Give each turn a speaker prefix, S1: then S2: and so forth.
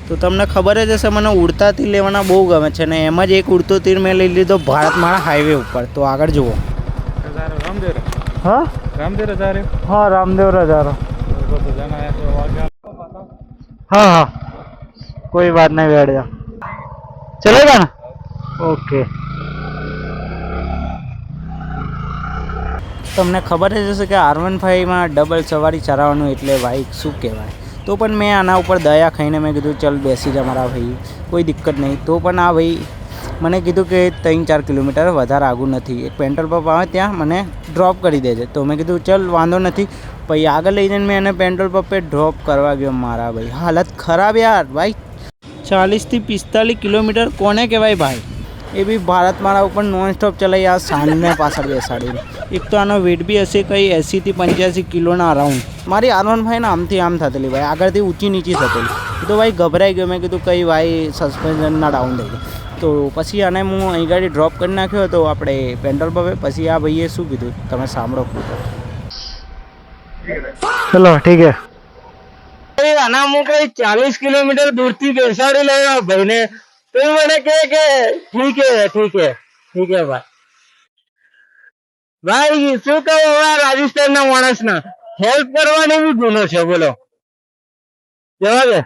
S1: તો તમને ખબર જ હશે મને ઉડતા તીર લેવાના બહુ ગમે છે, ને એમાં જ એક ઉડતો તીર મેં લઈ લીધો ભારતમાળા હાઈવે ઉપર. તો આગળ જુઓ. हाँ
S2: रामदेव जा रहे हो?
S1: हाँ रामदेव जा रहा
S2: तो जाना है तो आगे
S1: हाँ हाँ कोई बात नहीं बैठ जा चलेगा ना ओके. તમને ખબર જ હશે કે R15માં ડબલ સવારી ચલાવવાનું એટલે ભાઈ શું કહેવાય. તો પણ મેં આના ઉપર દયા ખાઈને મેં કીધું ચાલ બેસી જા મારા ભાઈ, કોઈ દિક્કત નહીં. તો પણ આ ભાઈ મને કીધું કે 3-4 કિલોમીટર વધારે આગું નથી, એક પેટ્રોલ પંપ આવે ત્યાં મને ડ્રોપ કરી દેજે. તો મેં કીધું ચાલ વાંધો નથી. પછી આગળ લઈ જઈને મેં એને પેટ્રોલ પંપે ડ્રોપ કરવા ગયો. મારા ભાઈ હાલત ખરાબ યાર ભાઈ. 40 થી 45 કિલોમીટર કોને કહેવાય ભાઈ, એ બી ભારતમાળા ઉપર નોન સ્ટોપ ચલાવી આ સાંજને પાછળ બેસાડીને. એક તો આનો વેટ બી હશે કંઈ 80 થી 85 કિલોના અરાઉન્ડ. મારી R15 ને આમથી આમ થતેલી ભાઈ, આગળથી ઊંચી નીચી થતેલી. તો ભાઈ ગભરાઈ ગયો. મેં કીધું કંઈ ભાઈ સસ્પેન્શનના ડાઉન થઈ ગયો. તો પછી આને હું અહીં ગાડી ડ્રોપ કરી નાખ્યો હતો આપણે પેટ્રોલ પંપે. પછી આ ભાઈએ શું કીધું તમે સાંભળો. ચલો ઠીક હે. આના હું કઈ 40 કિલોમીટર દૂરથી બેસાડી લાવ્યો ભાઈને. તો મને કહે કે ઠીક હે ઠીક હે ઠીક હે ભાઈ. ભાઈ શું કહું હવે રાજસ્થાનના માણસના હેલ્પ કરવાની બી ગુનો છે બોલો. જવા દે.